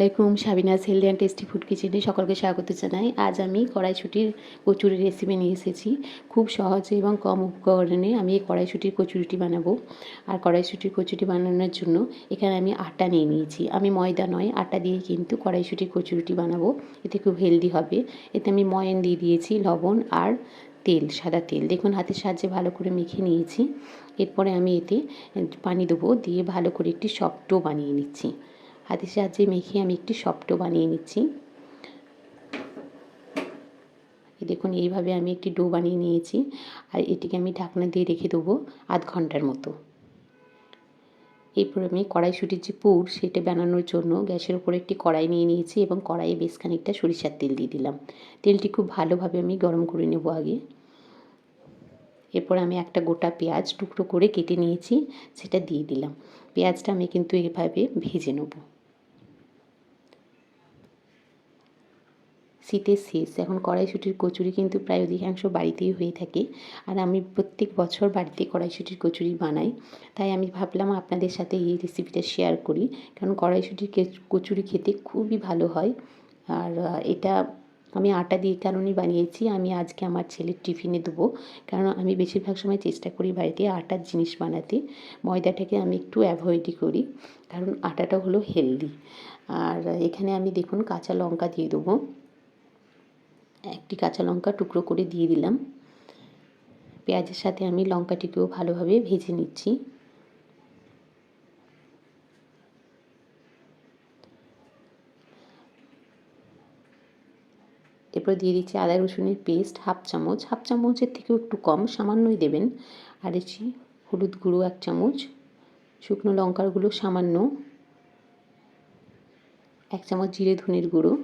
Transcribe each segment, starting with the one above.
আলাইকুম। Sabinus healthy and tasty food কিচেনে সকলকে স্বাগত জানাই। আজ আমি কড়াইশুঁটির কচুরির রেসিপি নিয়ে এসেছি। খুব সহজে এবং কম উপকরণে আমি এই কড়াইশুঁটির কচুরিটি বানাবো। আর কড়াইশুঁটির কচুরি বানানোর জন্য এখানে আমি আটা নিয়ে নিয়েছি। আমি ময়দা নয়, আটা দিয়ে কিন্তু কড়াইশুঁটির কচুরিটি বানাবো। এতে খুব হেলদি হবে। এতে আমি ময়ান দিয়ে দিয়েছি, লবণ আর তেল, সাদা তেল। দেখুন হাতের সাহায্যে ভালো করে মেখে নিয়েছি। এরপরে আমি এতে পানি দেবো, দিয়ে ভালো করে একটি সফট ডো বানিয়ে নিচ্ছি। হাতের সাহায্যে মেখে আমি একটি সফট ডো বানিয়ে নিচ্ছি। দেখুন এইভাবে আমি একটি ডো বানিয়ে নিয়েছি। আর এটিকে আমি ঢাকনা দিয়ে রেখে দেবো আধ ঘন্টার মতো। এরপর আমি কড়াইশুঁটির যে পুর সেটা বানানোর জন্য গ্যাসের উপর একটি কড়াই নিয়ে নিয়েছি এবং কড়াইয়ে বেশ খানিকটা সরিষার তেল দিয়ে দিলাম। তেলটি খুব ভালোভাবে আমি গরম করে নেব আগে। এরপর আমি একটা গোটা পেঁয়াজ টুকরো করে কেটে নিয়েছি, সেটা দিয়ে দিলাম। পেঁয়াজটা আমি কিন্তু এভাবে ভেজে নেব। শীতের শেষ, এখন কড়াইশুঁটির কচুরি কিন্তু প্রায় অধিকাংশ বাড়িতেই হয়ে থাকে। আর আমি প্রত্যেক বছর বাড়িতে কড়াইশুঁটির কচুরি বানাই। তাই আমি ভাবলাম আপনাদের সাথে এই রেসিপিটা শেয়ার করি, কারণ কড়াইশুঁটির কচুরি খেতে খুবই ভালো হয়। আর এটা আমি আটা দিয়ে কারণেই বানিয়েছি। আমি আজকে আমার ছেলের টিফিনে দেবো, কারণ আমি বেশিরভাগ সময় চেষ্টা করি বাড়িতে আটার জিনিস বানাতে। ময়দাটাকে আমি একটু অ্যাভয়েডই করি, কারণ আটাটা হলো হেলদি। আর এখানে আমি দেখুন কাঁচা লঙ্কা দিয়ে দেবো। একটি কাঁচা লঙ্কা টুকরো করে দিয়ে দিলাম। পেঁয়াজের সাথে আমি লঙ্কাটিকেও ভালোভাবে ভেজে নিচ্ছি। এরপর দিয়ে দিচ্ছি আদা রসুনের পেস্ট হাফ চামচের থেকেও একটু কম, সামান্যই দেবেন। আর দিচ্ছি হলুদ গুঁড়ো 1 চামচ, শুকনো লঙ্কার গুঁড়ো সামান্য, 1 চামচ জিরে ধনের গুঁড়ো,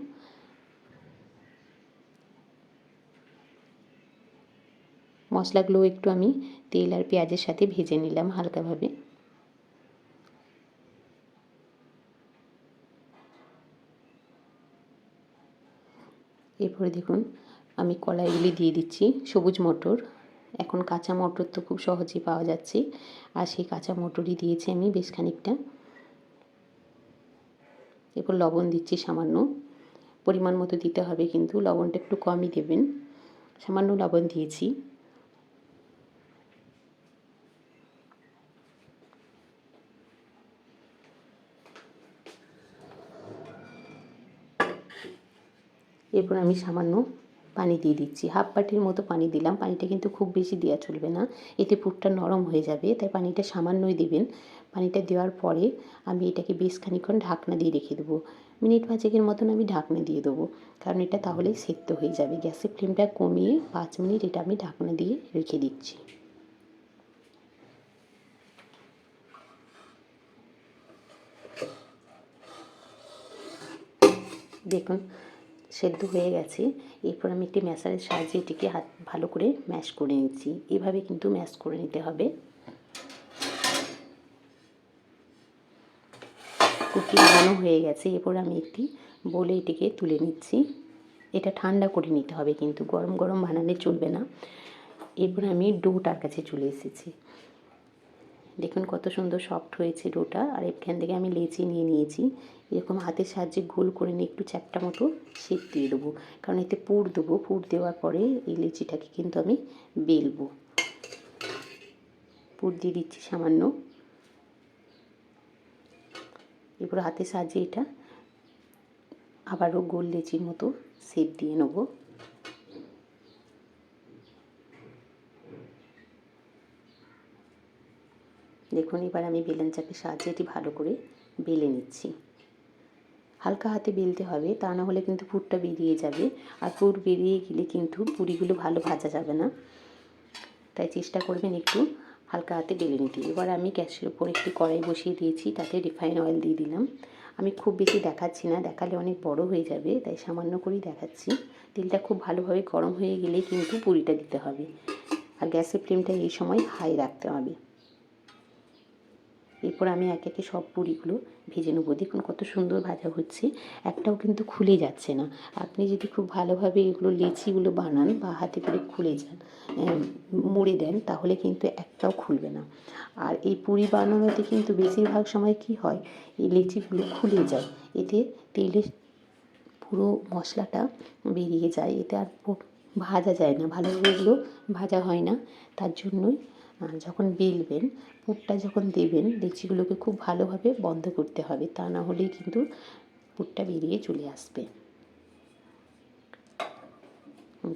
মশলাগুলো একটু আমি তেল আর পেঁয়াজের সাথে ভেজে নিলাম হালকাভাবে। এরপরে দেখুন আমি কলাইগুলি দিয়ে দিচ্ছি। সবুজ মটর, এখন কাঁচা মটর তো খুব সহজেই পাওয়া যাচ্ছে, আর সেই কাঁচা মটরই দিয়েছি আমি বেশ খানিকটা। এরপর লবণ দিচ্ছি সামান্য, পরিমাণ মতো দিতে হবে, কিন্তু লবণটা একটু কমই দেবেন। সামান্য লবণ দিয়েছি। এরপর আমি সামান্য পানি দিয়ে দিচ্ছি, হাফ বাটির মতো পানি দিলাম। পানিটা কিন্তু খুব বেশি দেওয়া চলবে না, এতে পুরটা নরম হয়ে যাবে, তাই পানিটা সামান্যই দেবেন। পানিটা দেওয়ার পরে আমি এটাকে বেশ খানিকক্ষণ ঢাকনা দিয়ে রেখে দেবো। মিনিট 5 মতন আমি ঢাকনা দিয়ে দেবো, কারণ এটা তাহলেই সেদ্ধ হয়ে যাবে। গ্যাসের ফ্লেমটা কমিয়ে 5 মিনিট এটা আমি ঢাকনা দিয়ে রেখে দিচ্ছি। দেখুন সেদ্ধ হয়ে গেছে। এরপর আমি একটি ম্যাশারের সাহায্যে এটিকে ভালো করে ম্যাশ করে নিচ্ছি। এভাবে কিন্তু ম্যাশ করে নিতে হবে। কুকি বানানো হয়ে গেছে। এরপর আমি একটি বলে এটিকে তুলে নিচ্ছি। এটা ঠান্ডা করে নিতে হবে, কিন্তু গরম গরম বানালে চলবে না। এরপর আমি ডোটার কাছে চলে এসেছি। দেখুন কত সুন্দর সফট হয়েছে ডোটা। আর এখান থেকে আমি লেচি নিয়ে নিয়েছি। এরকম হাতের সাহায্যে গোল করে নিয়ে একটু চ্যাপ্টা মতো শেপ দিয়ে দেবো, কারণ এতে পুর দেবো। পুর দেওয়ার পরে এই লেচিটাকে কিন্তু আমি বেলবো। পুর দিয়ে দিচ্ছি সামান্য। এরপর হাতের সাহায্যে এটা আবারও গোল লেচির মতো শেপ দিয়ে নেব। দেখুন এবার আমি বেলন চাপের সাহায্যে এটি ভালো করে বেলে নিচ্ছি। হালকা হাতে বেলতে হবে, তা না হলে কিন্তু পুরটা বেরিয়ে যাবে। আর পুর বেরিয়ে গেলে কিন্তু পুরিগুলো ভালো ভাজা যাবে না, তাই চেষ্টা করবেন একটু হালকা হাতে বেলে নিতে। এবার আমি গ্যাসের উপর একটি কড়াই বসিয়ে দিয়েছি, তাতে রিফাইন অয়েল দিয়ে দিলাম। আমি খুব বেশি দেখাচ্ছি না, দেখালে অনেক বড় হয়ে যাবে, তাই সামান্য করেই দেখাচ্ছি। তেলটা খুব ভালোভাবে গরম হয়ে গেলেই কিন্তু পুরিটা দিতে হবে। আর গ্যাসের ফ্লেমটা এই সময় হাই রাখতে হবে। এরপর আমি একে একে সব পুরিগুলো ভেজে নেবো। দেখুন কত সুন্দর ভাজা হচ্ছে, একটাও কিন্তু খুলে যাচ্ছে না। আপনি যদি খুব ভালোভাবে এগুলো লেচিগুলো বানান বা হাতে করে খুলে যান, মুড়ে দেন, তাহলে কিন্তু একটাও খুলবে না। আর এই পুরি বানানোতে কিন্তু বেশিরভাগ সময় কি হয়, এই লেচিগুলো খুলে যায়, এতে তেলে পুরো মশলাটা বেরিয়ে যায়, এতে আর ভাজা যায় না ভালোভাবে, এগুলো ভাজা হয় না। তার জন্যই যখন বেলবেন, পুরটা যখন দেবেন, লেচিগুলোকে খুব ভালোভাবে বন্ধ করতে হবে, তা না হলেই কিন্তু পুরটা বেরিয়ে চলে আসবে।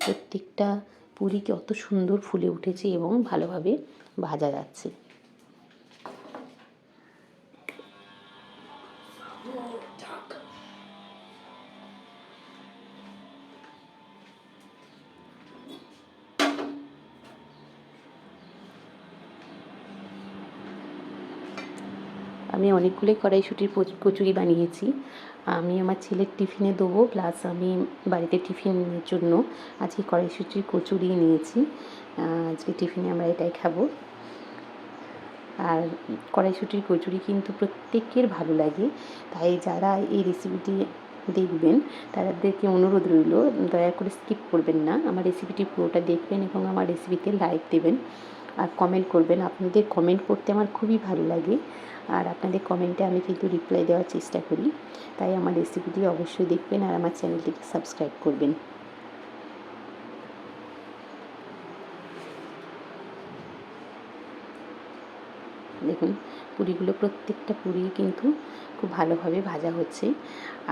প্রত্যেকটা পুরি কত সুন্দর ফুলে উঠেছে এবং ভালোভাবে ভাজা যাচ্ছে। আমি অনেকগুলোই কড়াইশুঁটির কচুরি বানিয়েছি। আমি আমার ছেলের টিফিনে দেবো, প্লাস আমি বাড়িতে টিফিনের জন্য আজকে কড়াইশুঁটির কচুরি নিয়েছি। আজকে টিফিনে আমরা এটাই খাবো। আর কড়াইশুঁটির কচুরি কিন্তু প্রত্যেকের ভালো লাগে, তাই যারা এই রেসিপিটি দেখবেন তাদেরকে অনুরোধ রইল, দয়া করে স্কিপ করবেন না, আমার রেসিপিটি পুরোটা দেখবেন এবং আমার রেসিপিতে লাইক দেবেন আর কমেন্ট করবেন। আপনাদের কমেন্ট করতে আমার খুবই ভালো লাগে, আর আপনাদের কমেন্টে আমি কিন্তু রিপ্লাই দেওয়ার চেষ্টা করি। তাই আমার রেসিপিটি অবশ্যই দেখবেন আর আমার চ্যানেলটিকে সাবস্ক্রাইব করবেন। দেখুন পুরিগুলো, প্রত্যেকটা পুরি কিন্তু খুব ভালোভাবে ভাজা হচ্ছে।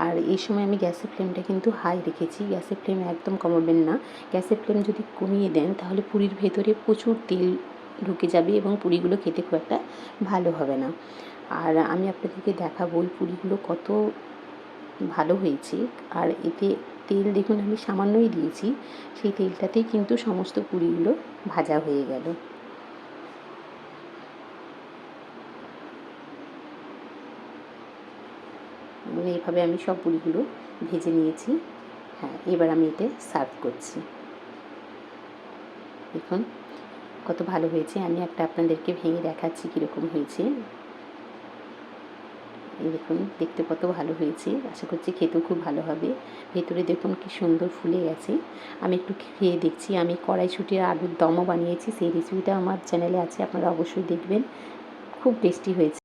আর এই সময় আমি গ্যাসের ফ্লেমটা কিন্তু হাই রেখেছি, গ্যাসের ফ্লেম একদম কমাবেন না। গ্যাসের ফ্লেম যদি কমিয়ে দেন তাহলে পুরির ভেতরে প্রচুর তেল ঢুকে যাবে এবং পুরিগুলো খেতে খুব একটা ভালো হবে না। আর আমি আপনাদেরকে দেখাবো এই পুরিগুলো কত ভালো হয়েছে। আর এতে তেল দেখুন আমি সামান্যই দিয়েছি, সেই তেলটাতেই কিন্তু সমস্ত পুরিগুলো ভাজা হয়ে গেল। মানে এইভাবে আমি সব পুরিগুলো ভেজে নিয়েছি। হ্যাঁ, এবার আমি এটা সার্ভ করছি। দেখুন কত ভালো হয়েছে, আমি একটা আপনাদেরকে ভেঙে দেখাচ্ছি কীরকম হয়েছে। এই দেখুন দেখতে কত ভালো হয়েছে, আশা করছি খেতেও খুব ভালো হবে। ভেতরে দেখুন কি সুন্দর ফুলে গেছে। আমি একটু খেয়ে দেখছি। আমি কড়াইশুঁটি আর আলুর দমও বানিয়েছি, সেই রেসিপিটা আমার চ্যানেলে আছে, আপনারা অবশ্যই দেখবেন, খুব টেস্টি হয়েছে।